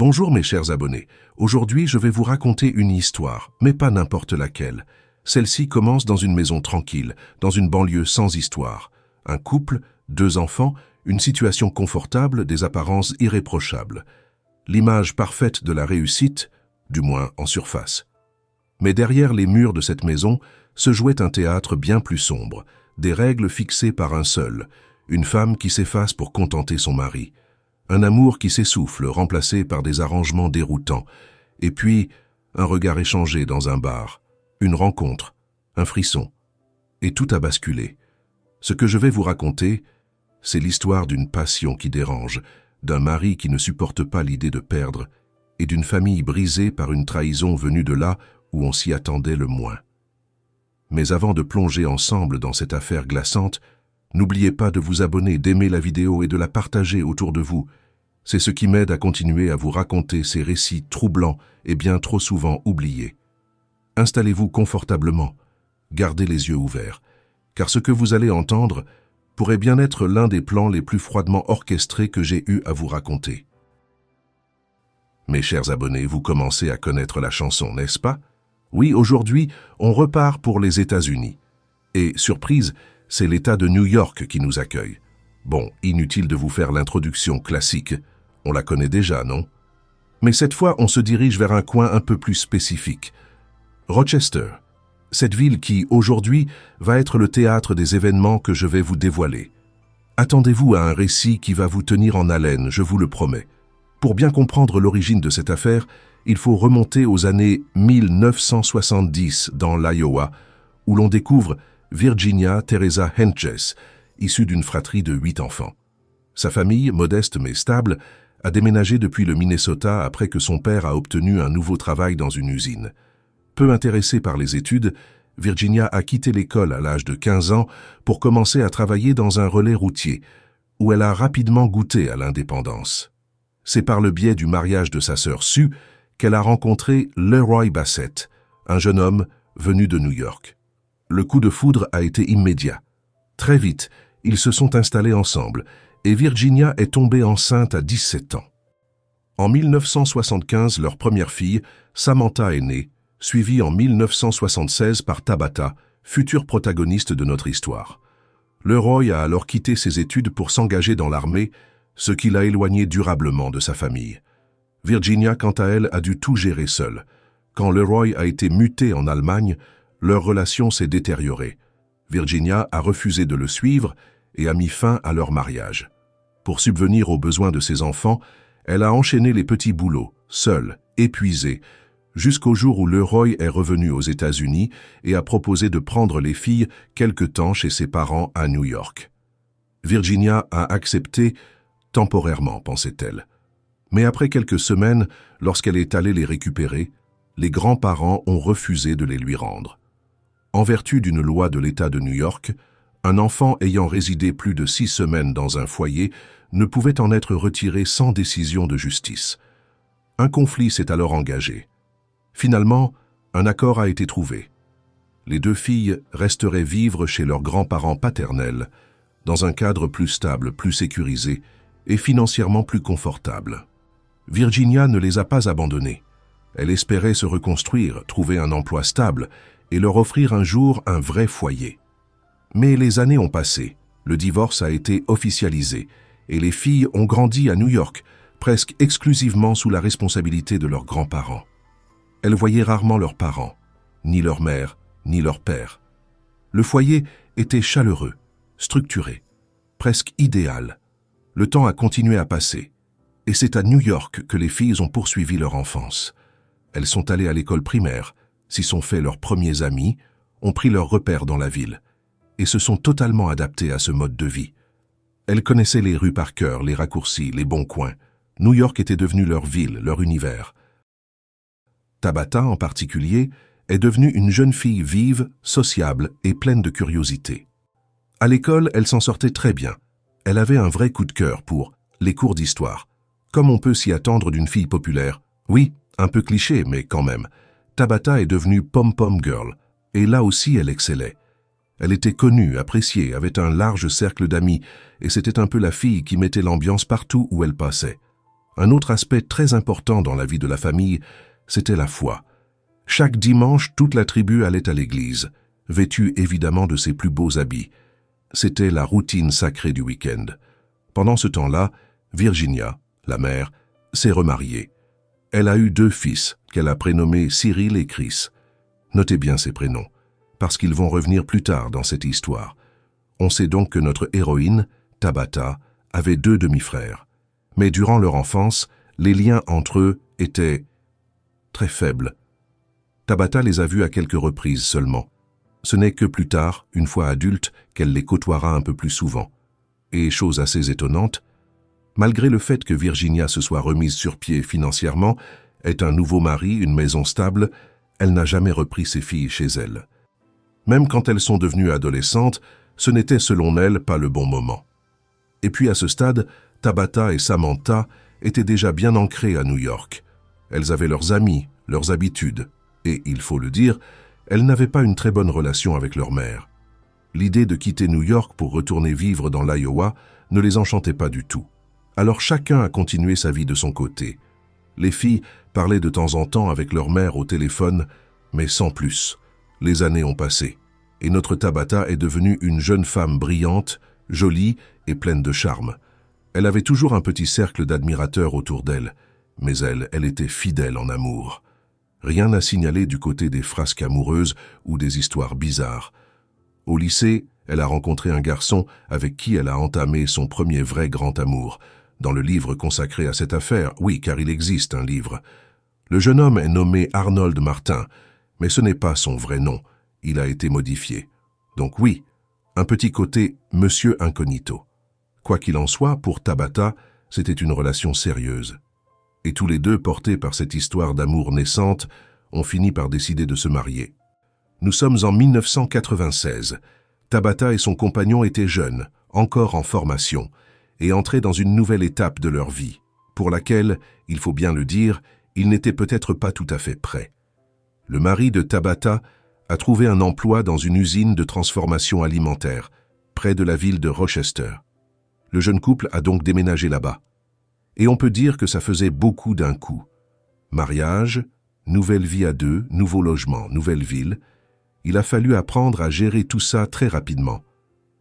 Bonjour mes chers abonnés, aujourd'hui je vais vous raconter une histoire, mais pas n'importe laquelle. Celle-ci commence dans une maison tranquille, dans une banlieue sans histoire. Un couple, 2 enfants, une situation confortable, des apparences irréprochables. L'image parfaite de la réussite, du moins en surface. Mais derrière les murs de cette maison se jouait un théâtre bien plus sombre, des règles fixées par un seul, une femme qui s'efface pour contenter son mari. Un amour qui s'essouffle, remplacé par des arrangements déroutants. Et puis, un regard échangé dans un bar, une rencontre, un frisson. Et tout a basculé. Ce que je vais vous raconter, c'est l'histoire d'une passion qui dérange, d'un mari qui ne supporte pas l'idée de perdre, et d'une famille brisée par une trahison venue de là où on s'y attendait le moins. Mais avant de plonger ensemble dans cette affaire glaçante, n'oubliez pas de vous abonner, d'aimer la vidéo et de la partager autour de vous. C'est ce qui m'aide à continuer à vous raconter ces récits troublants et bien trop souvent oubliés. Installez-vous confortablement, gardez les yeux ouverts, car ce que vous allez entendre pourrait bien être l'un des plans les plus froidement orchestrés que j'ai eu à vous raconter. Mes chers abonnés, vous commencez à connaître la chanson, n'est-ce pas? Oui, aujourd'hui, on repart pour les États-Unis. Et, surprise, c'est l'État de New York qui nous accueille. Bon, inutile de vous faire l'introduction classique, on la connaît déjà, non? Mais cette fois, on se dirige vers un coin un peu plus spécifique. Rochester, cette ville qui, aujourd'hui, va être le théâtre des événements que je vais vous dévoiler. Attendez-vous à un récit qui va vous tenir en haleine, je vous le promets. Pour bien comprendre l'origine de cette affaire, il faut remonter aux années 1970 dans l'Iowa, où l'on découvre Virginia Teresa Hentges, issue d'une fratrie de 8 enfants. Sa famille, modeste mais stable, a déménagé depuis le Minnesota après que son père a obtenu un nouveau travail dans une usine. Peu intéressée par les études, Virginia a quitté l'école à l'âge de 15 ans pour commencer à travailler dans un relais routier, où elle a rapidement goûté à l'indépendance. C'est par le biais du mariage de sa sœur Sue qu'elle a rencontré Leroy Bassett, un jeune homme venu de New York. Le coup de foudre a été immédiat. Très vite, ils se sont installés ensemble et Virginia est tombée enceinte à 17 ans. En 1975, leur première fille, Samantha, est née, suivie en 1976 par Tabitha, future protagoniste de notre histoire. Leroy a alors quitté ses études pour s'engager dans l'armée, ce qui l'a éloigné durablement de sa famille. Virginia, quant à elle, a dû tout gérer seule. Quand Leroy a été muté en Allemagne, leur relation s'est détériorée. Virginia a refusé de le suivre et a mis fin à leur mariage. Pour subvenir aux besoins de ses enfants, elle a enchaîné les petits boulots, seule, épuisée, jusqu'au jour où Leroy est revenu aux États-Unis et a proposé de prendre les filles quelque temps chez ses parents à New York. Virginia a accepté, temporairement, pensait-elle. Mais après quelques semaines, lorsqu'elle est allée les récupérer, les grands-parents ont refusé de les lui rendre. En vertu d'une loi de l'État de New York, un enfant ayant résidé plus de 6 semaines dans un foyer ne pouvait en être retiré sans décision de justice. Un conflit s'est alors engagé. Finalement, un accord a été trouvé. Les 2 filles resteraient vivre chez leurs grands-parents paternels, dans un cadre plus stable, plus sécurisé et financièrement plus confortable. Virginia ne les a pas abandonnées. Elle espérait se reconstruire, trouver un emploi stable et leur offrir un jour un vrai foyer. Mais les années ont passé, le divorce a été officialisé et les filles ont grandi à New York, presque exclusivement sous la responsabilité de leurs grands-parents. Elles voyaient rarement leurs parents, ni leur mère, ni leur père. Le foyer était chaleureux, structuré, presque idéal. Le temps a continué à passer, et c'est à New York que les filles ont poursuivi leur enfance. Elles sont allées à l'école primaire, s'y sont fait leurs premiers amis, ont pris leurs repères dans la ville, et se sont totalement adaptées à ce mode de vie. Elles connaissaient les rues par cœur, les raccourcis, les bons coins. New York était devenue leur ville, leur univers. Tabitha, en particulier, est devenue une jeune fille vive, sociable et pleine de curiosité. À l'école, elle s'en sortait très bien. Elle avait un vrai coup de cœur pour les cours d'histoire, comme on peut s'y attendre d'une fille populaire. Oui, un peu cliché, mais quand même. Tabitha est devenue pom-pom girl, et là aussi elle excellait. Elle était connue, appréciée, avait un large cercle d'amis, et c'était un peu la fille qui mettait l'ambiance partout où elle passait. Un autre aspect très important dans la vie de la famille, c'était la foi. Chaque dimanche, toute la tribu allait à l'église, vêtue évidemment de ses plus beaux habits. C'était la routine sacrée du week-end. Pendant ce temps-là, Virginia, la mère, s'est remariée. Elle a eu 2 fils, qu'elle a prénommés Cyril et Chris. Notez bien ces prénoms, parce qu'ils vont revenir plus tard dans cette histoire. On sait donc que notre héroïne, Tabata, avait 2 demi-frères. Mais durant leur enfance, les liens entre eux étaient très faibles. Tabata les a vus à quelques reprises seulement. Ce n'est que plus tard, une fois adulte, qu'elle les côtoiera un peu plus souvent. Et chose assez étonnante, malgré le fait que Virginia se soit remise sur pied financièrement, ait un nouveau mari, une maison stable, elle n'a jamais repris ses filles chez elle. Même quand elles sont devenues adolescentes, ce n'était selon elle pas le bon moment. Et puis à ce stade, Tabata et Samantha étaient déjà bien ancrées à New York. Elles avaient leurs amis, leurs habitudes, et, il faut le dire, elles n'avaient pas une très bonne relation avec leur mère. L'idée de quitter New York pour retourner vivre dans l'Iowa ne les enchantait pas du tout. Alors chacun a continué sa vie de son côté. Les filles parlaient de temps en temps avec leur mère au téléphone, mais sans plus. Les années ont passé, et notre Tabata est devenue une jeune femme brillante, jolie et pleine de charme. Elle avait toujours un petit cercle d'admirateurs autour d'elle, mais elle était fidèle en amour. Rien à signaler du côté des frasques amoureuses ou des histoires bizarres. Au lycée, elle a rencontré un garçon avec qui elle a entamé son premier vrai grand amour. Dans le livre consacré à cette affaire, oui, car il existe un livre. Le jeune homme est nommé Arnold Martin, mais ce n'est pas son vrai nom, il a été modifié. Donc oui, un petit côté Monsieur Incognito. Quoi qu'il en soit, pour Tabata, c'était une relation sérieuse. Et tous les deux, portés par cette histoire d'amour naissante, ont fini par décider de se marier. Nous sommes en 1996. Tabata et son compagnon étaient jeunes, encore en formation, et entraient dans une nouvelle étape de leur vie, pour laquelle, il faut bien le dire, ils n'étaient peut-être pas tout à fait prêts. Le mari de Tabata a trouvé un emploi dans une usine de transformation alimentaire, près de la ville de Rochester. Le jeune couple a donc déménagé là-bas. Et on peut dire que ça faisait beaucoup d'un coup. Mariage, nouvelle vie à 2, nouveau logement, nouvelle ville. Il a fallu apprendre à gérer tout ça très rapidement.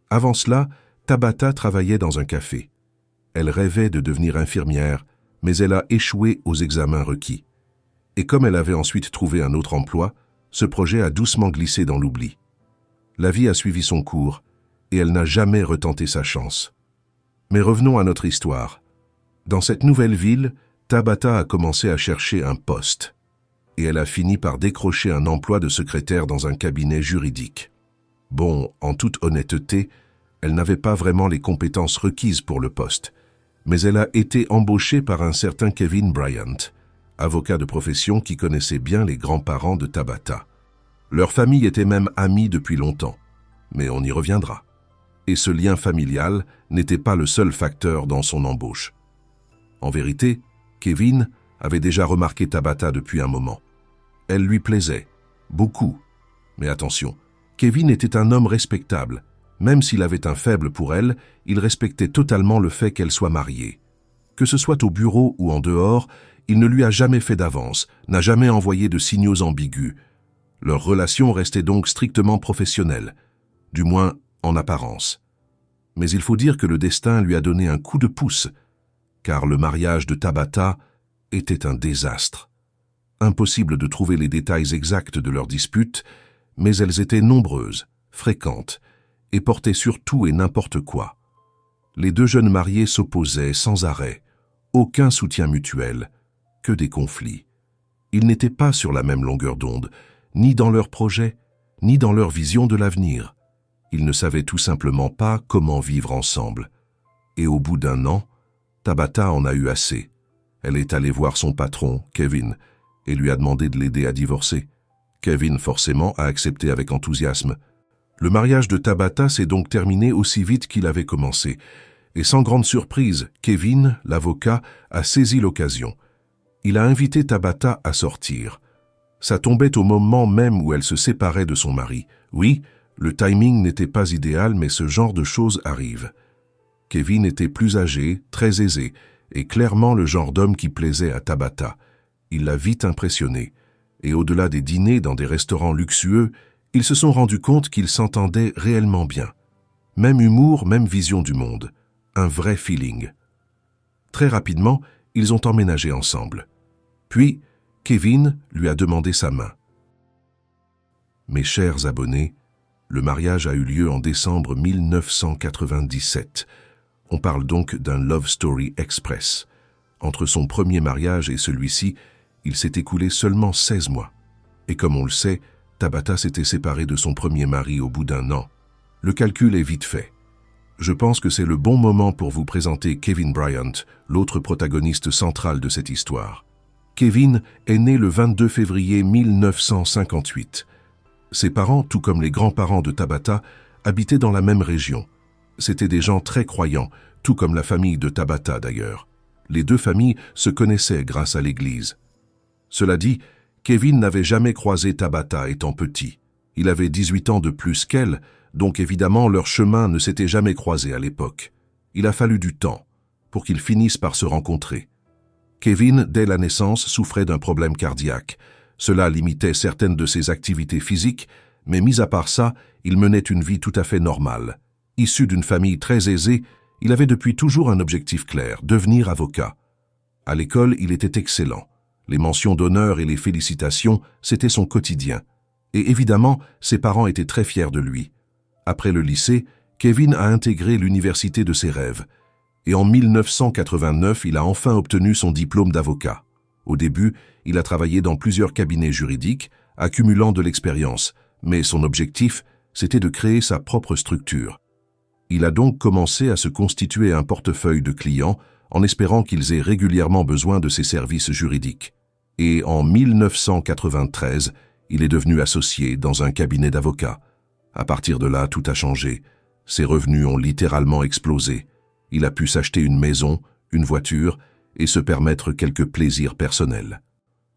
Avant cela, Tabata travaillait dans un café. Elle rêvait de devenir infirmière, mais elle a échoué aux examens requis. Et comme elle avait ensuite trouvé un autre emploi, ce projet a doucement glissé dans l'oubli. La vie a suivi son cours, et elle n'a jamais retenté sa chance. Mais revenons à notre histoire. Dans cette nouvelle ville, Tabata a commencé à chercher un poste, et elle a fini par décrocher un emploi de secrétaire dans un cabinet juridique. Bon, en toute honnêteté, elle n'avait pas vraiment les compétences requises pour le poste, mais elle a été embauchée par un certain Kevin Bryant, avocat de profession qui connaissait bien les grands-parents de Tabata. Leur famille était même amie depuis longtemps, mais on y reviendra. Et ce lien familial n'était pas le seul facteur dans son embauche. En vérité, Kevin avait déjà remarqué Tabata depuis un moment. Elle lui plaisait, beaucoup. Mais attention, Kevin était un homme respectable. Même s'il avait un faible pour elle, il respectait totalement le fait qu'elle soit mariée. Que ce soit au bureau ou en dehors, il ne lui a jamais fait d'avance, n'a jamais envoyé de signaux ambigus. Leur relation restait donc strictement professionnelle, du moins en apparence. Mais il faut dire que le destin lui a donné un coup de pouce, car le mariage de Tabata était un désastre. Impossible de trouver les détails exacts de leur dispute, mais elles étaient nombreuses, fréquentes, et portaient sur tout et n'importe quoi. Les 2 jeunes mariés s'opposaient sans arrêt, aucun soutien mutuel, que des conflits. Ils n'étaient pas sur la même longueur d'onde, ni dans leurs projets, ni dans leur vision de l'avenir. Ils ne savaient tout simplement pas comment vivre ensemble. Et au bout d'1 an, Tabata en a eu assez. Elle est allée voir son patron, Kevin, et lui a demandé de l'aider à divorcer. Kevin, forcément, a accepté avec enthousiasme. Le mariage de Tabata s'est donc terminé aussi vite qu'il avait commencé. Et sans grande surprise, Kevin, l'avocat, a saisi l'occasion. Il a invité Tabata à sortir. Ça tombait au moment même où elle se séparait de son mari. Oui, le timing n'était pas idéal, mais ce genre de choses arrive. Kevin était plus âgé, très aisé, est clairement le genre d'homme qui plaisait à Tabata. Il l'a vite impressionné, et au-delà des dîners dans des restaurants luxueux, ils se sont rendus compte qu'ils s'entendaient réellement bien. Même humour, même vision du monde. Un vrai feeling. Très rapidement, ils ont emménagé ensemble. Puis, Kevin lui a demandé sa main. Mes chers abonnés, le mariage a eu lieu en décembre 1997. On parle donc d'un Love Story Express. Entre son premier mariage et celui-ci, il s'est écoulé seulement 16 mois. Et comme on le sait, Tabata s'était séparée de son premier mari au bout d'1 an. Le calcul est vite fait. Je pense que c'est le bon moment pour vous présenter Kevin Bryant, l'autre protagoniste central de cette histoire. Kevin est né le 22 février 1958. Ses parents, tout comme les grands-parents de Tabata, habitaient dans la même région. C'étaient des gens très croyants, tout comme la famille de Tabata d'ailleurs. Les deux familles se connaissaient grâce à l'église. Cela dit, Kevin n'avait jamais croisé Tabata étant petit. Il avait 18 ans de plus qu'elle, donc évidemment leur chemin ne s'était jamais croisé à l'époque. Il a fallu du temps pour qu'ils finissent par se rencontrer. Kevin, dès la naissance, souffrait d'un problème cardiaque. Cela limitait certaines de ses activités physiques, mais mis à part ça, il menait une vie tout à fait normale. Issu d'une famille très aisée, il avait depuis toujours un objectif clair, devenir avocat. À l'école, il était excellent. Les mentions d'honneur et les félicitations, c'était son quotidien. Et évidemment, ses parents étaient très fiers de lui. Après le lycée, Kevin a intégré l'université de ses rêves. Et en 1989, il a enfin obtenu son diplôme d'avocat. Au début, il a travaillé dans plusieurs cabinets juridiques, accumulant de l'expérience, mais son objectif, c'était de créer sa propre structure. Il a donc commencé à se constituer un portefeuille de clients en espérant qu'ils aient régulièrement besoin de ses services juridiques. Et en 1993, il est devenu associé dans un cabinet d'avocats. À partir de là, tout a changé. Ses revenus ont littéralement explosé. Il a pu s'acheter une maison, une voiture et se permettre quelques plaisirs personnels.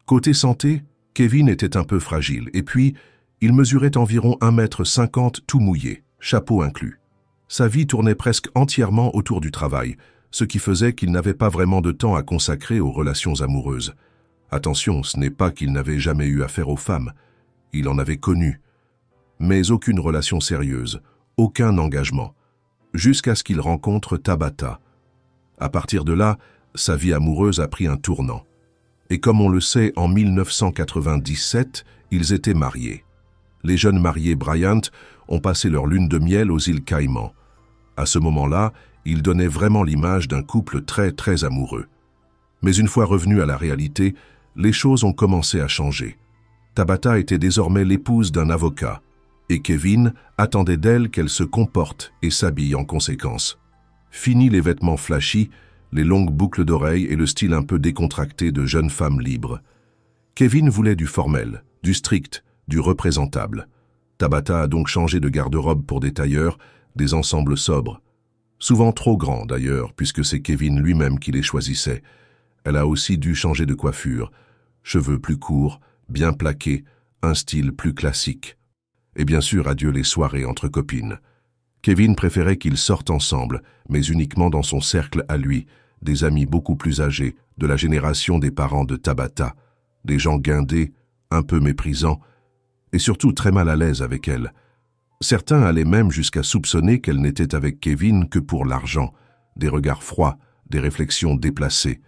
Côté santé, Kevin était un peu fragile et puis, il mesurait environ 1,50 m tout mouillé, chapeau inclus. Sa vie tournait presque entièrement autour du travail, ce qui faisait qu'il n'avait pas vraiment de temps à consacrer aux relations amoureuses. Attention, ce n'est pas qu'il n'avait jamais eu affaire aux femmes. Il en avait connu. Mais aucune relation sérieuse, aucun engagement. Jusqu'à ce qu'il rencontre Tabata. À partir de là, sa vie amoureuse a pris un tournant. Et comme on le sait, en 1997, ils étaient mariés. Les jeunes mariés Bryant ont passé leur lune de miel aux îles Caïmans. À ce moment-là, ils donnaient vraiment l'image d'un couple très amoureux. Mais une fois revenus à la réalité, les choses ont commencé à changer. Tabata était désormais l'épouse d'un avocat, et Kevin attendait d'elle qu'elle se comporte et s'habille en conséquence. Fini les vêtements flashy, les longues boucles d'oreilles et le style un peu décontracté de jeune femme libre. Kevin voulait du formel, du strict, du représentable. Tabata a donc changé de garde-robe pour des tailleurs, des ensembles sobres. Souvent trop grands d'ailleurs, puisque c'est Kevin lui-même qui les choisissait. Elle a aussi dû changer de coiffure, cheveux plus courts, bien plaqués, un style plus classique. Et bien sûr, adieu les soirées entre copines. Kevin préférait qu'ils sortent ensemble, mais uniquement dans son cercle à lui, des amis beaucoup plus âgés, de la génération des parents de Tabata, des gens guindés, un peu méprisants, et surtout très mal à l'aise avec elle. Certains allaient même jusqu'à soupçonner qu'elle n'était avec Kevin que pour l'argent, des regards froids, des réflexions déplacées.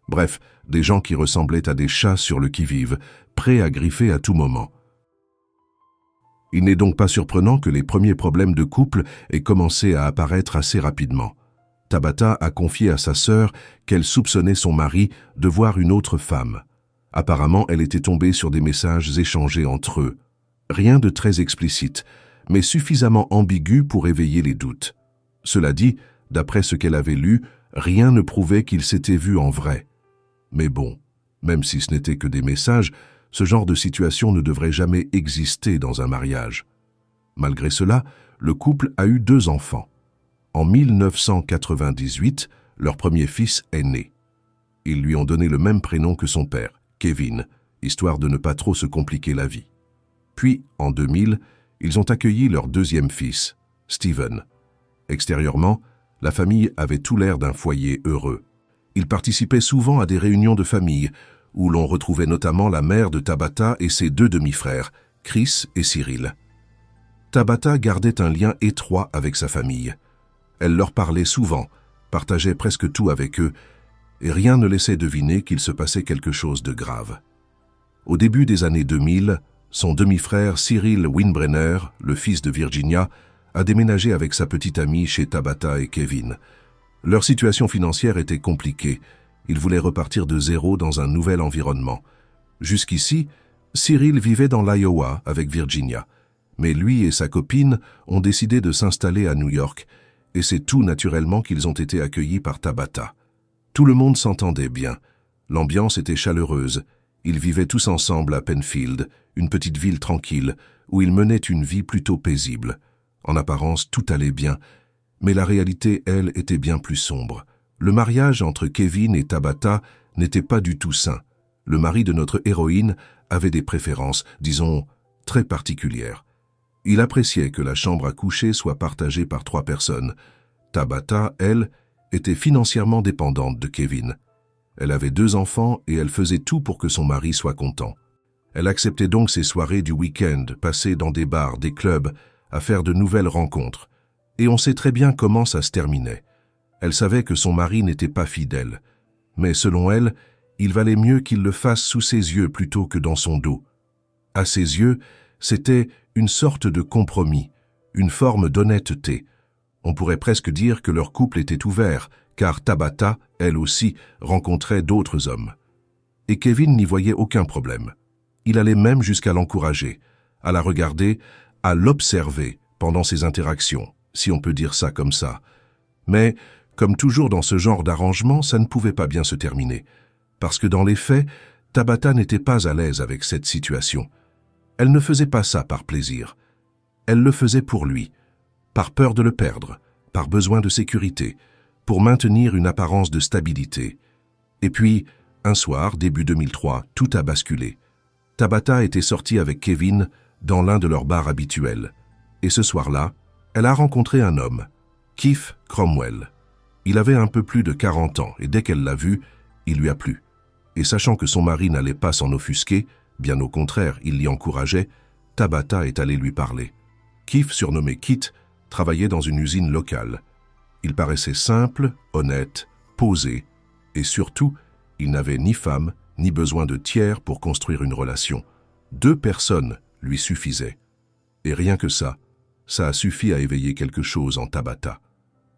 Bref, des gens qui ressemblaient à des chats sur le qui-vive, prêts à griffer à tout moment. Il n'est donc pas surprenant que les premiers problèmes de couple aient commencé à apparaître assez rapidement. Tabata a confié à sa sœur qu'elle soupçonnait son mari de voir une autre femme. Apparemment, elle était tombée sur des messages échangés entre eux. Rien de très explicite, mais suffisamment ambigu pour éveiller les doutes. Cela dit, d'après ce qu'elle avait lu, rien ne prouvait qu'ils s'étaient vus en vrai. Mais bon, même si ce n'était que des messages, ce genre de situation ne devrait jamais exister dans un mariage. Malgré cela, le couple a eu 2 enfants. En 1998, leur premier fils est né. Ils lui ont donné le même prénom que son père, Kevin, histoire de ne pas trop se compliquer la vie. Puis, en 2000, ils ont accueilli leur 2e fils, Steven. Extérieurement, la famille avait tout l'air d'un foyer heureux. Il participait souvent à des réunions de famille, où l'on retrouvait notamment la mère de Tabata et ses deux demi-frères, Chris et Cyril. Tabata gardait un lien étroit avec sa famille. Elle leur parlait souvent, partageait presque tout avec eux, et rien ne laissait deviner qu'il se passait quelque chose de grave. Au début des années 2000, son demi-frère Cyril Winbrenner, le fils de Virginia, a déménagé avec sa petite amie chez Tabata et Kevin. Leur situation financière était compliquée. Ils voulaient repartir de zéro dans un nouvel environnement. Jusqu'ici, Cyril vivait dans l'Iowa avec Virginia. Mais lui et sa copine ont décidé de s'installer à New York, et c'est tout naturellement qu'ils ont été accueillis par Tabata. Tout le monde s'entendait bien. L'ambiance était chaleureuse. Ils vivaient tous ensemble à Penfield, une petite ville tranquille, où ils menaient une vie plutôt paisible. En apparence, tout allait bien, mais la réalité, elle, était bien plus sombre. Le mariage entre Kevin et Tabata n'était pas du tout sain. Le mari de notre héroïne avait des préférences, disons, très particulières. Il appréciait que la chambre à coucher soit partagée par 3 personnes. Tabata, elle, était financièrement dépendante de Kevin. Elle avait 2 enfants et elle faisait tout pour que son mari soit content. Elle acceptait donc ses soirées du week-end, passées dans des bars, des clubs, à faire de nouvelles rencontres. Et on sait très bien comment ça se terminait. Elle savait que son mari n'était pas fidèle. Mais selon elle, il valait mieux qu'il le fasse sous ses yeux plutôt que dans son dos. À ses yeux, c'était une sorte de compromis, une forme d'honnêteté. On pourrait presque dire que leur couple était ouvert, car Tabata, elle aussi, rencontrait d'autres hommes. Et Kevin n'y voyait aucun problème. Il allait même jusqu'à l'encourager, à la regarder, à l'observer pendant ses interactions, si on peut dire ça comme ça. Mais, comme toujours dans ce genre d'arrangement, ça ne pouvait pas bien se terminer, parce que dans les faits, Tabata n'était pas à l'aise avec cette situation. Elle ne faisait pas ça par plaisir. Elle le faisait pour lui, par peur de le perdre, par besoin de sécurité, pour maintenir une apparence de stabilité. Et puis, un soir, début 2003, tout a basculé. Tabata était sortie avec Kevin dans l'un de leurs bars habituels. Et ce soir-là, elle a rencontré un homme, Keith Cromwell. Il avait un peu plus de 40 ans et dès qu'elle l'a vu, il lui a plu. Et sachant que son mari n'allait pas s'en offusquer, bien au contraire, il l'y encourageait, Tabata est allée lui parler. Keith, surnommé Kit, travaillait dans une usine locale. Il paraissait simple, honnête, posé, et surtout, il n'avait ni femme, ni besoin de tiers pour construire une relation. 2 personnes lui suffisaient. Et rien que ça a suffi à éveiller quelque chose en Tabata.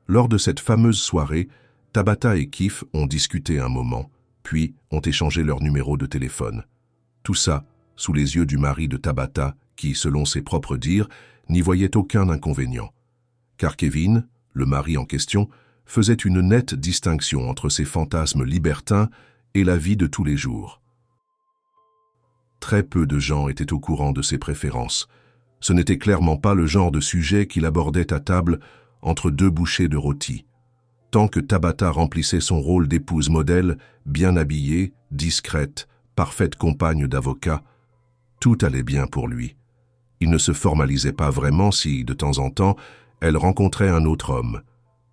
Lors de cette fameuse soirée, Tabata et Keith ont discuté un moment, puis ont échangé leur numéro de téléphone. Tout ça sous les yeux du mari de Tabata qui, selon ses propres dires, n'y voyait aucun inconvénient. Car Kevin, le mari en question, faisait une nette distinction entre ses fantasmes libertins et la vie de tous les jours. Très peu de gens étaient au courant de ses préférences. Ce n'était clairement pas le genre de sujet qu'il abordait à table entre 2 bouchées de rôti. Tant que Tabata remplissait son rôle d'épouse modèle, bien habillée, discrète, parfaite compagne d'avocat, tout allait bien pour lui. Il ne se formalisait pas vraiment si, de temps en temps, elle rencontrait un autre homme.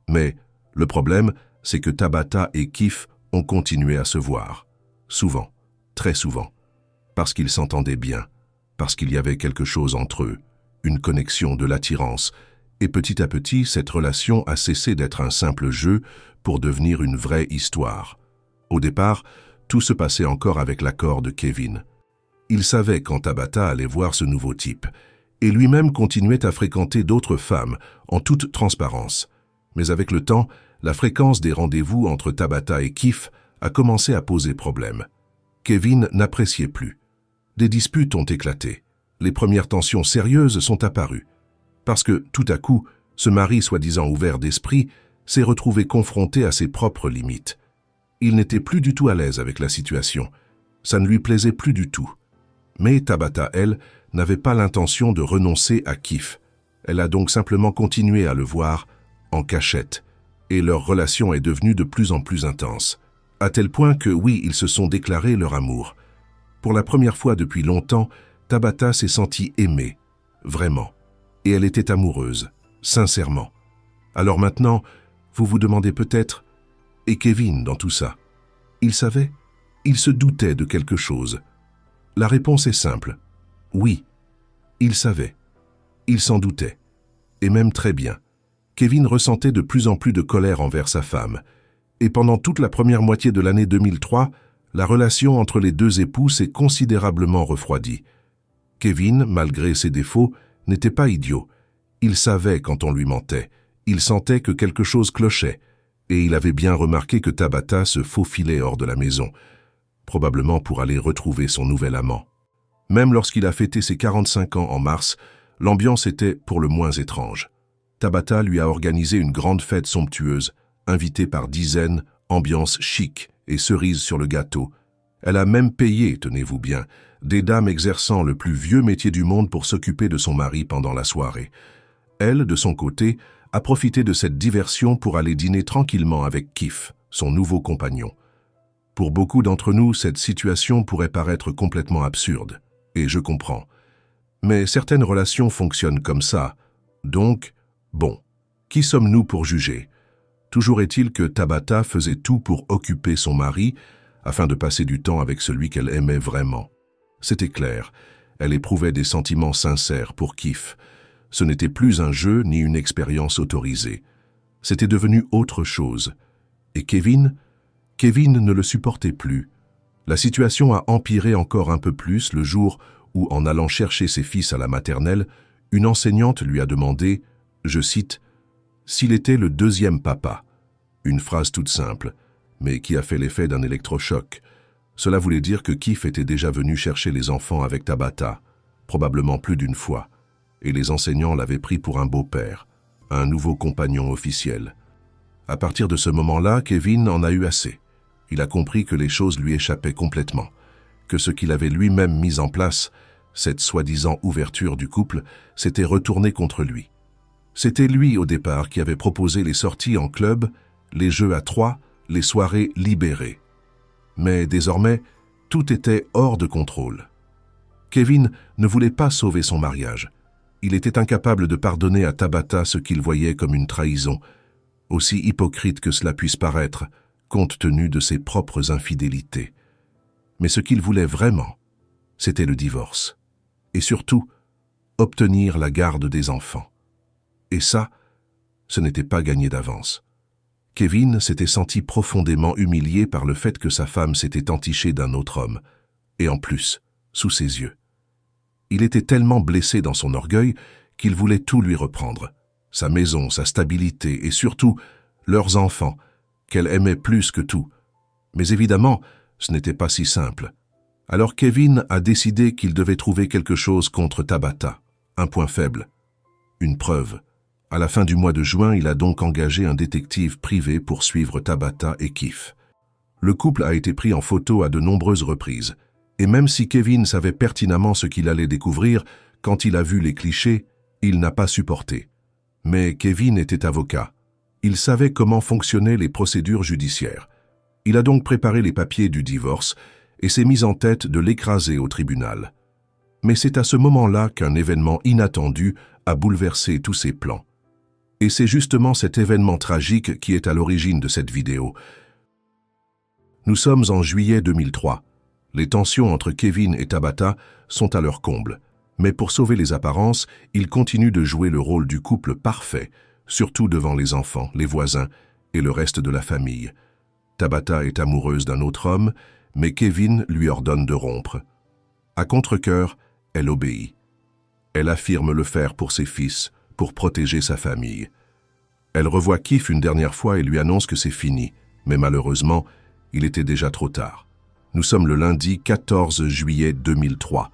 Mais le problème, c'est que Tabata et Keith ont continué à se voir. Souvent, très souvent. Parce qu'ils s'entendaient bien, parce qu'il y avait quelque chose entre eux, une connexion, de l'attirance, et petit à petit, cette relation a cessé d'être un simple jeu pour devenir une vraie histoire. Au départ, tout se passait encore avec l'accord de Kevin. Il savait quand Tabata allait voir ce nouveau type, et lui-même continuait à fréquenter d'autres femmes, en toute transparence. Mais avec le temps, la fréquence des rendez-vous entre Tabata et Keith a commencé à poser problème. Kevin n'appréciait plus. Des disputes ont éclaté. Les premières tensions sérieuses sont apparues. Parce que, tout à coup, ce mari soi-disant ouvert d'esprit s'est retrouvé confronté à ses propres limites. Il n'était plus du tout à l'aise avec la situation. Ça ne lui plaisait plus du tout. Mais Tabata, elle, n'avait pas l'intention de renoncer à Keith. Elle a donc simplement continué à le voir en cachette. Et leur relation est devenue de plus en plus intense. À tel point que, oui, ils se sont déclarés leur amour. Pour la première fois depuis longtemps, Tabata s'est sentie aimée, vraiment. Et elle était amoureuse, sincèrement. Alors maintenant, vous vous demandez peut-être, Et Kevin dans tout ça? Il savait? Il se doutait de quelque chose? La réponse est simple. Oui, il savait. Il s'en doutait. Et même très bien. Kevin ressentait de plus en plus de colère envers sa femme. Et pendant toute la première moitié de l'année 2003, la relation entre les deux époux s'est considérablement refroidie. Kevin, malgré ses défauts, n'était pas idiot. Il savait quand on lui mentait. Il sentait que quelque chose clochait. Et il avait bien remarqué que Tabitha se faufilait hors de la maison, probablement pour aller retrouver son nouvel amant. Même lorsqu'il a fêté ses 45 ans en mars, l'ambiance était pour le moins étrange. Tabitha lui a organisé une grande fête somptueuse, invitée par dizaines, ambiance chic et cerises sur le gâteau. Elle a même payé, tenez-vous bien, des dames exerçant le plus vieux métier du monde pour s'occuper de son mari pendant la soirée. Elle, de son côté, a profité de cette diversion pour aller dîner tranquillement avec Keith, son nouveau compagnon. Pour beaucoup d'entre nous, cette situation pourrait paraître complètement absurde, et je comprends. Mais certaines relations fonctionnent comme ça, donc, bon, qui sommes-nous pour juger? Toujours est-il que Tabitha faisait tout pour occuper son mari, afin de passer du temps avec celui qu'elle aimait vraiment. C'était clair, elle éprouvait des sentiments sincères pour Keith. Ce n'était plus un jeu ni une expérience autorisée. C'était devenu autre chose. Et Kevin ne le supportait plus. La situation a empiré encore un peu plus le jour où, en allant chercher ses fils à la maternelle, une enseignante lui a demandé, je cite, « s'il était le deuxième papa ». Une phrase toute simple, mais qui a fait l'effet d'un électrochoc. Cela voulait dire que Keith était déjà venu chercher les enfants avec Tabitha, probablement plus d'une fois, et les enseignants l'avaient pris pour un beau-père, un nouveau compagnon officiel. À partir de ce moment-là, Kevin en a eu assez. Il a compris que les choses lui échappaient complètement, que ce qu'il avait lui-même mis en place, cette soi-disant ouverture du couple, s'était retourné contre lui. C'était lui au départ qui avait proposé les sorties en club, les jeux à trois, les soirées libérées. Mais désormais, tout était hors de contrôle. Kevin ne voulait pas sauver son mariage. Il était incapable de pardonner à Tabitha ce qu'il voyait comme une trahison, aussi hypocrite que cela puisse paraître, compte tenu de ses propres infidélités. Mais ce qu'il voulait vraiment, c'était le divorce. Et surtout, obtenir la garde des enfants. Et ça, ce n'était pas gagné d'avance. Kevin s'était senti profondément humilié par le fait que sa femme s'était entichée d'un autre homme, et en plus, sous ses yeux. Il était tellement blessé dans son orgueil qu'il voulait tout lui reprendre, sa maison, sa stabilité et surtout leurs enfants, qu'elle aimait plus que tout. Mais évidemment, ce n'était pas si simple. Alors Kevin a décidé qu'il devait trouver quelque chose contre Tabitha, un point faible, une preuve. À la fin du mois de juin, il a donc engagé un détective privé pour suivre Tabitha et Keith. Le couple a été pris en photo à de nombreuses reprises, et même si Kevin savait pertinemment ce qu'il allait découvrir, quand il a vu les clichés, il n'a pas supporté. Mais Kevin était avocat. Il savait comment fonctionnaient les procédures judiciaires. Il a donc préparé les papiers du divorce et s'est mis en tête de l'écraser au tribunal. Mais c'est à ce moment-là qu'un événement inattendu a bouleversé tous ses plans. Et c'est justement cet événement tragique qui est à l'origine de cette vidéo. Nous sommes en juillet 2003. Les tensions entre Kevin et Tabitha sont à leur comble. Mais pour sauver les apparences, il continue de jouer le rôle du couple parfait, surtout devant les enfants, les voisins et le reste de la famille. Tabitha est amoureuse d'un autre homme, mais Kevin lui ordonne de rompre. À contre-cœur, elle obéit. Elle affirme le faire pour ses fils, pour protéger sa famille. Elle revoit Keith une dernière fois et lui annonce que c'est fini, mais malheureusement, il était déjà trop tard. Nous sommes le lundi 14 juillet 2003.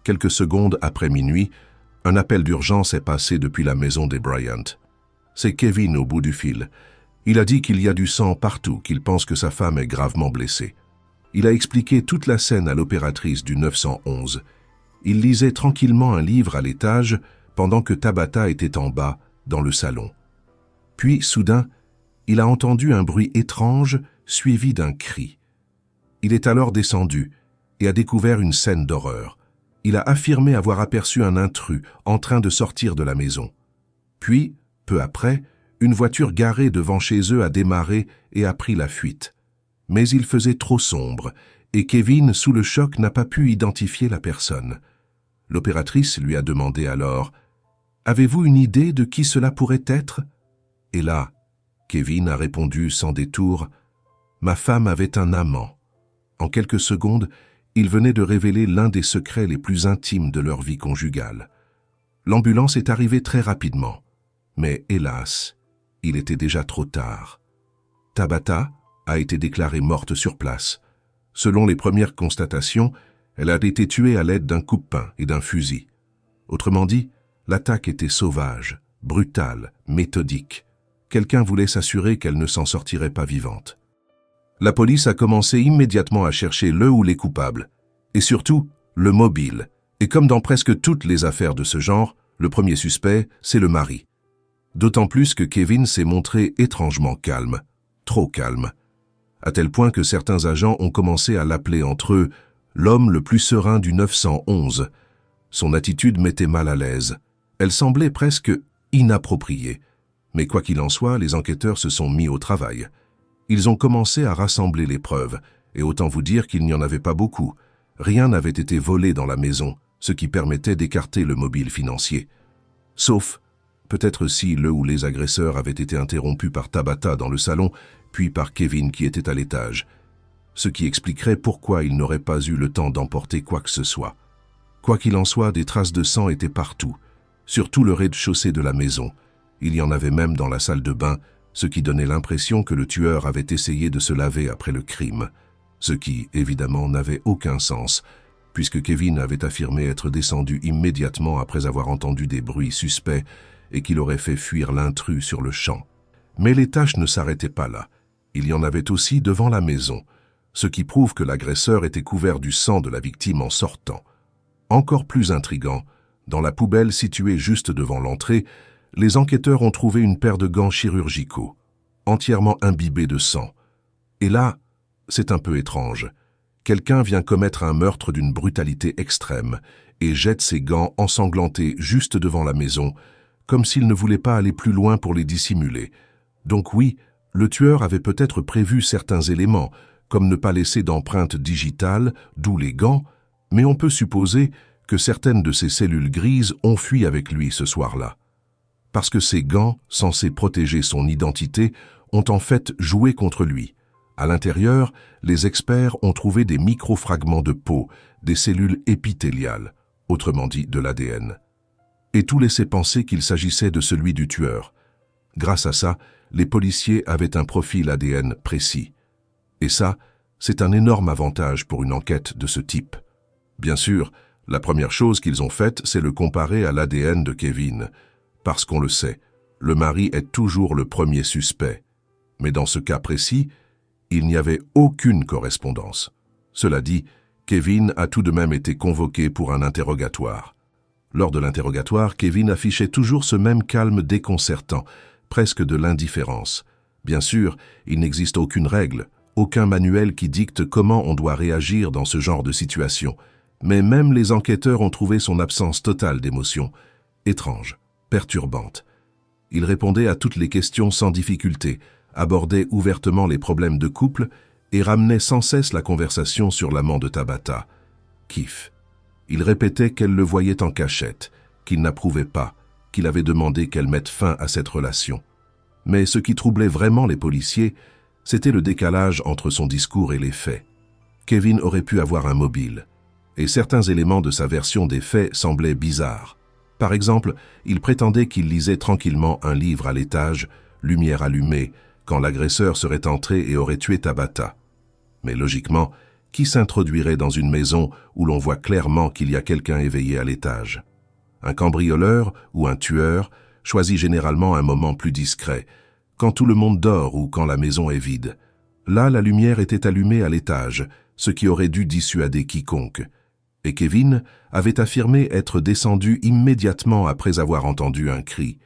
Quelques secondes après minuit, un appel d'urgence est passé depuis la maison des Bryant. C'est Kevin au bout du fil. Il a dit qu'il y a du sang partout, qu'il pense que sa femme est gravement blessée. Il a expliqué toute la scène à l'opératrice du 911. Il lisait tranquillement un livre à l'étage pendant que Tabitha était en bas, dans le salon. Puis, soudain, il a entendu un bruit étrange suivi d'un cri. Il est alors descendu et a découvert une scène d'horreur. Il a affirmé avoir aperçu un intrus en train de sortir de la maison. Puis, peu après, Une voiture garée devant chez eux a démarré et a pris la fuite. Mais il faisait trop sombre, et Kevin, sous le choc, n'a pas pu identifier la personne. L'opératrice lui a demandé alors « Avez-vous une idée de qui cela pourrait être ?» Et là, Kevin a répondu sans détour « Ma femme avait un amant. » En quelques secondes, il venait de révéler l'un des secrets les plus intimes de leur vie conjugale. L'ambulance est arrivée très rapidement, mais hélas, il était déjà trop tard. Tabata a été déclarée morte sur place. Selon les premières constatations, elle a été tuée à l'aide d'un coupe-pain et d'un fusil. Autrement dit, l'attaque était sauvage, brutale, méthodique. Quelqu'un voulait s'assurer qu'elle ne s'en sortirait pas vivante. La police a commencé immédiatement à chercher le ou les coupables, et surtout le mobile. Et comme dans presque toutes les affaires de ce genre, le premier suspect, c'est le mari. D'autant plus que Kevin s'est montré étrangement calme, trop calme, à tel point que certains agents ont commencé à l'appeler entre eux l'homme le plus serein du 911. Son attitude mettait mal à l'aise. Elle semblait presque inappropriée. Mais quoi qu'il en soit, les enquêteurs se sont mis au travail. Ils ont commencé à rassembler les preuves, et autant vous dire qu'il n'y en avait pas beaucoup. Rien n'avait été volé dans la maison, ce qui permettait d'écarter le mobile financier. Sauf, peut-être si le ou les agresseurs avaient été interrompus par Tabata dans le salon, puis par Kevin qui était à l'étage, ce qui expliquerait pourquoi ils n'auraient pas eu le temps d'emporter quoi que ce soit. Quoi qu'il en soit, des traces de sang étaient partout, sur tout le rez-de-chaussée de la maison. Il y en avait même dans la salle de bain, ce qui donnait l'impression que le tueur avait essayé de se laver après le crime, ce qui, évidemment, n'avait aucun sens, puisque Kevin avait affirmé être descendu immédiatement après avoir entendu des bruits suspects et qu'il aurait fait fuir l'intrus sur le champ. Mais les tâches ne s'arrêtaient pas là. Il y en avait aussi devant la maison, ce qui prouve que l'agresseur était couvert du sang de la victime en sortant. Encore plus intriguant, dans la poubelle située juste devant l'entrée, les enquêteurs ont trouvé une paire de gants chirurgicaux, entièrement imbibés de sang. Et là, c'est un peu étrange. Quelqu'un vient commettre un meurtre d'une brutalité extrême et jette ses gants ensanglantés juste devant la maison, comme s'il ne voulait pas aller plus loin pour les dissimuler. Donc oui, le tueur avait peut-être prévu certains éléments, comme ne pas laisser d'empreintes digitales, d'où les gants, mais on peut supposer que certaines de ces cellules grises ont fui avec lui ce soir-là. Parce que ces gants, censés protéger son identité, ont en fait joué contre lui. À l'intérieur, les experts ont trouvé des microfragments de peau, des cellules épithéliales, autrement dit de l'ADN. Et tout laissait penser qu'il s'agissait de celui du tueur. Grâce à ça, les policiers avaient un profil ADN précis. Et ça, c'est un énorme avantage pour une enquête de ce type. Bien sûr, la première chose qu'ils ont faite, c'est le comparer à l'ADN de Kevin. Parce qu'on le sait, le mari est toujours le premier suspect. Mais dans ce cas précis, il n'y avait aucune correspondance. Cela dit, Kevin a tout de même été convoqué pour un interrogatoire. Lors de l'interrogatoire, Kevin affichait toujours ce même calme déconcertant, presque de l'indifférence. Bien sûr, il n'existe aucune règle, aucun manuel qui dicte comment on doit réagir dans ce genre de situation. Mais même les enquêteurs ont trouvé son absence totale d'émotion, étrange, perturbante. Il répondait à toutes les questions sans difficulté, abordait ouvertement les problèmes de couple et ramenait sans cesse la conversation sur l'amant de Tabata, Keith. Il répétait qu'elle le voyait en cachette, qu'il n'approuvait pas, qu'il avait demandé qu'elle mette fin à cette relation. Mais ce qui troublait vraiment les policiers, c'était le décalage entre son discours et les faits. Kevin aurait pu avoir un mobile, et certains éléments de sa version des faits semblaient bizarres. Par exemple, il prétendait qu'il lisait tranquillement un livre à l'étage, lumière allumée, quand l'agresseur serait entré et aurait tué Tabata. Mais logiquement, qui s'introduirait dans une maison où l'on voit clairement qu'il y a quelqu'un éveillé à l'étage? Un cambrioleur ou un tueur choisit généralement un moment plus discret, quand tout le monde dort ou quand la maison est vide. Là, la lumière était allumée à l'étage, ce qui aurait dû dissuader quiconque. Et Kevin avait affirmé être descendu immédiatement après avoir entendu un cri.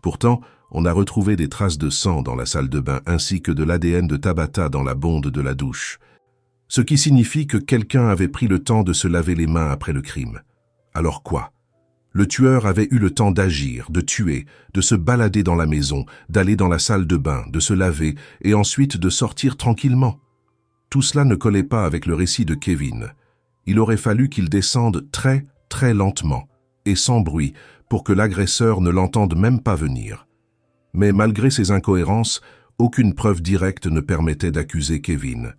Pourtant, on a retrouvé des traces de sang dans la salle de bain ainsi que de l'ADN de Tabata dans la bonde de la douche. Ce qui signifie que quelqu'un avait pris le temps de se laver les mains après le crime. Alors quoi? Le tueur avait eu le temps d'agir, de tuer, de se balader dans la maison, d'aller dans la salle de bain, de se laver et ensuite de sortir tranquillement. Tout cela ne collait pas avec le récit de Kevin. Il aurait fallu qu'il descende très, très lentement et sans bruit pour que l'agresseur ne l'entende même pas venir. Mais malgré ces incohérences, aucune preuve directe ne permettait d'accuser Kevin.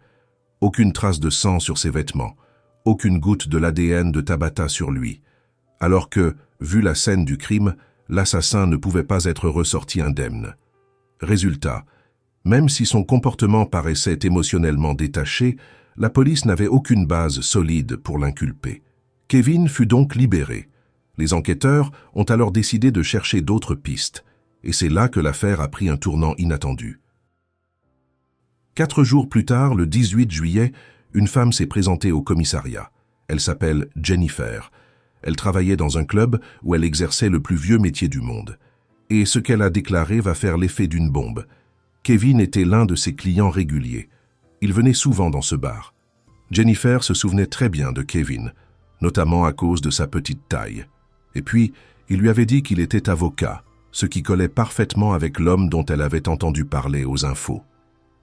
Aucune trace de sang sur ses vêtements, aucune goutte de l'ADN de Tabata sur lui. Alors que, vu la scène du crime, l'assassin ne pouvait pas être ressorti indemne. Résultat, même si son comportement paraissait émotionnellement détaché, la police n'avait aucune base solide pour l'inculper. Kevin fut donc libéré. Les enquêteurs ont alors décidé de chercher d'autres pistes, et c'est là que l'affaire a pris un tournant inattendu. 4 jours plus tard, le 18 juillet, une femme s'est présentée au commissariat. Elle s'appelle Jennifer. Elle travaillait dans un club où elle exerçait le plus vieux métier du monde. Et ce qu'elle a déclaré va faire l'effet d'une bombe. Kevin était l'un de ses clients réguliers. Il venait souvent dans ce bar. Jennifer se souvenait très bien de Kevin, notamment à cause de sa petite taille. Et puis, il lui avait dit qu'il était avocat, ce qui collait parfaitement avec l'homme dont elle avait entendu parler aux infos.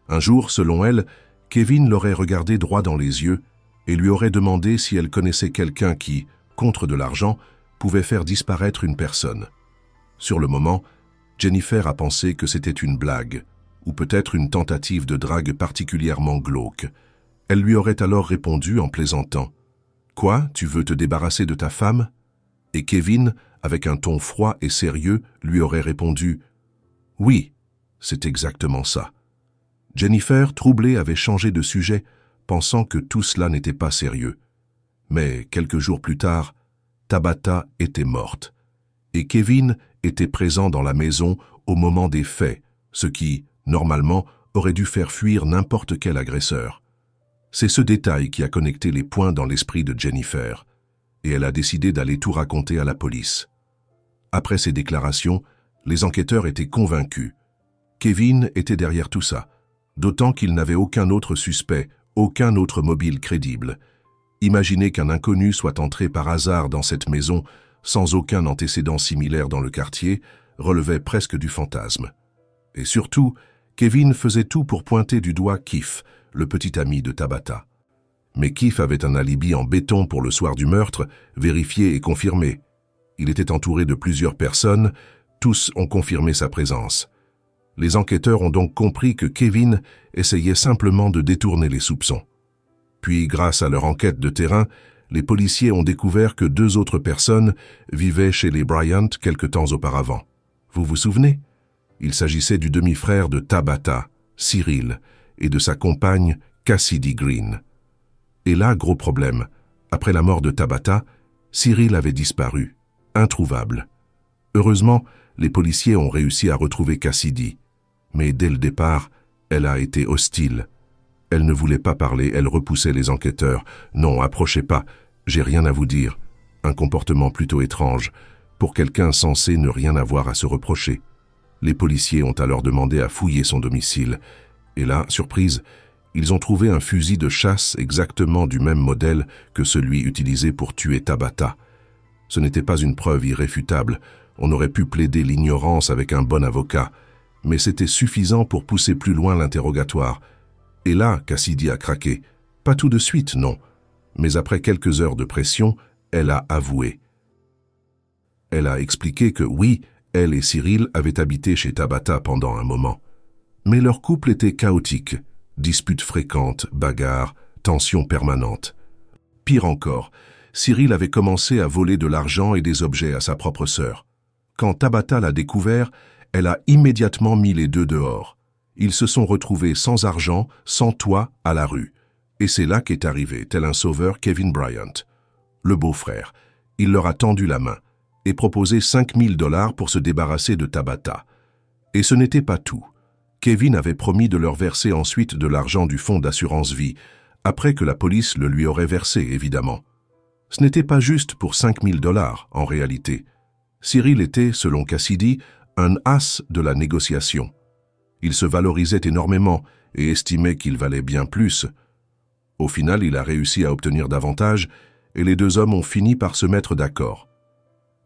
Un jour, selon elle, Kevin l'aurait regardé droit dans les yeux et lui aurait demandé si elle connaissait quelqu'un qui, contre de l'argent, pouvait faire disparaître une personne. Sur le moment, Jennifer a pensé que c'était une blague, ou peut-être une tentative de drague particulièrement glauque. Elle lui aurait alors répondu en plaisantant. « Quoi, tu veux te débarrasser de ta femme ?» Et Kevin, avec un ton froid et sérieux, lui aurait répondu « Oui, c'est exactement ça. » Jennifer, troublée, avait changé de sujet, pensant que tout cela n'était pas sérieux. Mais quelques jours plus tard, Tabata était morte, et Kevin était présent dans la maison au moment des faits, ce qui, normalement, aurait dû faire fuir n'importe quel agresseur. C'est ce détail qui a connecté les points dans l'esprit de Jennifer, et elle a décidé d'aller tout raconter à la police. Après ces déclarations, les enquêteurs étaient convaincus. Kevin était derrière tout ça, d'autant qu'il n'avait aucun autre suspect, aucun autre mobile crédible. Imaginez qu'un inconnu soit entré par hasard dans cette maison, sans aucun antécédent similaire dans le quartier, relevait presque du fantasme. Et surtout, Kevin faisait tout pour pointer du doigt Keith, le petit ami de Tabata. Mais Keith avait un alibi en béton pour le soir du meurtre, vérifié et confirmé. Il était entouré de plusieurs personnes, tous ont confirmé sa présence. Les enquêteurs ont donc compris que Kevin essayait simplement de détourner les soupçons. Puis, grâce à leur enquête de terrain, les policiers ont découvert que 2 autres personnes vivaient chez les Bryant quelque temps auparavant. Vous vous souvenez? Il s'agissait du demi-frère de Tabata, Cyril, et de sa compagne Cassidy Green. Et là, gros problème. Après la mort de Tabata, Cyril avait disparu, introuvable. Heureusement, les policiers ont réussi à retrouver Cassidy. Mais dès le départ, elle a été hostile. Elle ne voulait pas parler, elle repoussait les enquêteurs. « Non, approchez pas, j'ai rien à vous dire. » Un comportement plutôt étrange, pour quelqu'un censé ne rien avoir à se reprocher. Les policiers ont alors demandé à fouiller son domicile. Et là, surprise, ils ont trouvé un fusil de chasse exactement du même modèle que celui utilisé pour tuer Tabata. Ce n'était pas une preuve irréfutable, on aurait pu plaider l'ignorance avec un bon avocat, mais c'était suffisant pour pousser plus loin l'interrogatoire. Et là, Cassidy a craqué. Pas tout de suite, non. Mais après quelques heures de pression, elle a avoué. Elle a expliqué que oui, elle et Cyril avaient habité chez Tabata pendant un moment. Mais leur couple était chaotique. Disputes fréquentes, bagarres, tensions permanentes. Pire encore, Cyril avait commencé à voler de l'argent et des objets à sa propre sœur. Quand Tabata l'a découvert, elle a immédiatement mis les 2 dehors. Ils se sont retrouvés sans argent, sans toit, à la rue. Et c'est là qu'est arrivé, tel un sauveur, Kevin Bryant. Le beau-frère. Il leur a tendu la main et proposé $5 000 pour se débarrasser de Tabata. Et ce n'était pas tout. Kevin avait promis de leur verser ensuite de l'argent du fonds d'assurance vie, après que la police le lui aurait versé, évidemment. Ce n'était pas juste pour $5 000, en réalité. Cyril était, selon Cassidy, un as de la négociation. Il se valorisait énormément et estimait qu'il valait bien plus. Au final, il a réussi à obtenir davantage et les 2 hommes ont fini par se mettre d'accord.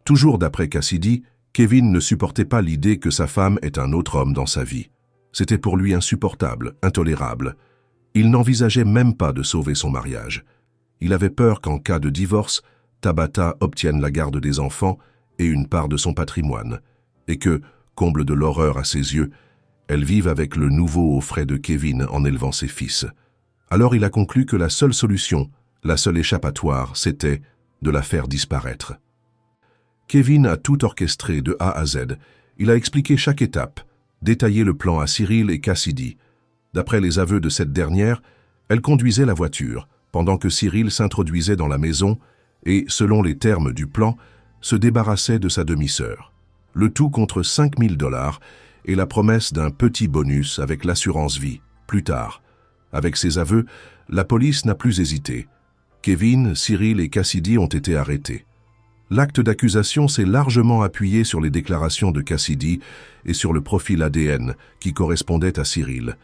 Toujours d'après Cassidy, Kevin ne supportait pas l'idée que sa femme ait un autre homme dans sa vie. C'était pour lui insupportable, intolérable. Il n'envisageait même pas de sauver son mariage. Il avait peur qu'en cas de divorce, Tabitha obtienne la garde des enfants et une part de son patrimoine, et que, comble de l'horreur à ses yeux, elle vive avec le nouveau aux frais de Kevin en élevant ses fils. Alors il a conclu que la seule solution, la seule échappatoire, c'était de la faire disparaître. Kevin a tout orchestré de A à Z. Il a expliqué chaque étape, détaillé le plan à Cyril et Cassidy. D'après les aveux de cette dernière, elle conduisait la voiture, pendant que Cyril s'introduisait dans la maison et, selon les termes du plan, se débarrassait de sa demi-sœur. Le tout contre 5 000 $ et la promesse d'un petit bonus avec l'assurance vie, plus tard. Avec ces aveux, la police n'a plus hésité. Kevin, Cyril et Cassidy ont été arrêtés. L'acte d'accusation s'est largement appuyé sur les déclarations de Cassidy et sur le profil ADN qui correspondait à Cyril.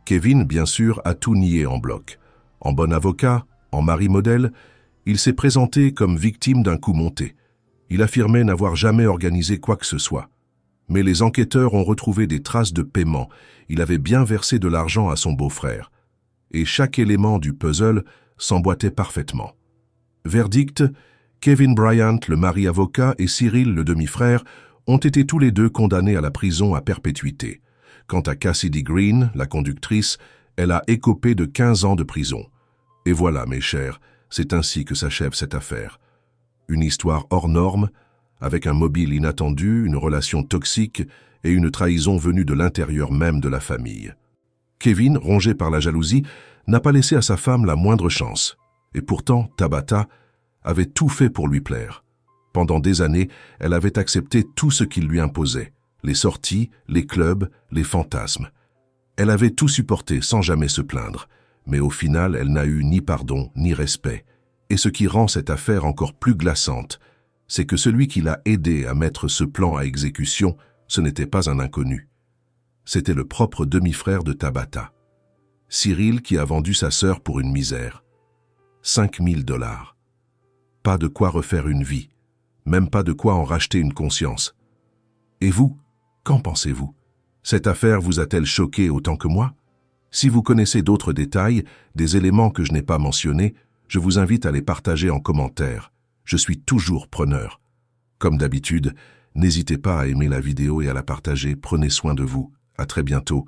Kevin, bien sûr, a tout nié en bloc. En bon avocat, en mari modèle, il s'est présenté comme victime d'un coup monté. Il affirmait n'avoir jamais organisé quoi que ce soit. Mais les enquêteurs ont retrouvé des traces de paiement. Il avait bien versé de l'argent à son beau-frère. Et chaque élément du puzzle s'emboîtait parfaitement. Verdict, Kevin Bryant, le mari avocat, et Cyril, le demi-frère, ont été tous les deux condamnés à la prison à perpétuité. Quant à Cassidy Green, la conductrice, elle a écopé de 15 ans de prison. Et voilà, mes chers, c'est ainsi que s'achève cette affaire. Une histoire hors norme, avec un mobile inattendu, une relation toxique et une trahison venue de l'intérieur même de la famille. Kevin, rongé par la jalousie, n'a pas laissé à sa femme la moindre chance. Et pourtant, Tabitha avait tout fait pour lui plaire. Pendant des années, elle avait accepté tout ce qu'il lui imposait, les sorties, les clubs, les fantasmes. Elle avait tout supporté sans jamais se plaindre, mais au final, elle n'a eu ni pardon ni respect. Et ce qui rend cette affaire encore plus glaçante, c'est que celui qui l'a aidé à mettre ce plan à exécution, ce n'était pas un inconnu. C'était le propre demi-frère de Tabitha, Cyril, qui a vendu sa sœur pour une misère. 5 000 $. Pas de quoi refaire une vie, même pas de quoi en racheter une conscience. Et vous, qu'en pensez-vous? Cette affaire vous a-t-elle choqué autant que moi? Si vous connaissez d'autres détails, des éléments que je n'ai pas mentionnés, je vous invite à les partager en commentaire. Je suis toujours preneur. Comme d'habitude, n'hésitez pas à aimer la vidéo et à la partager. Prenez soin de vous. À très bientôt.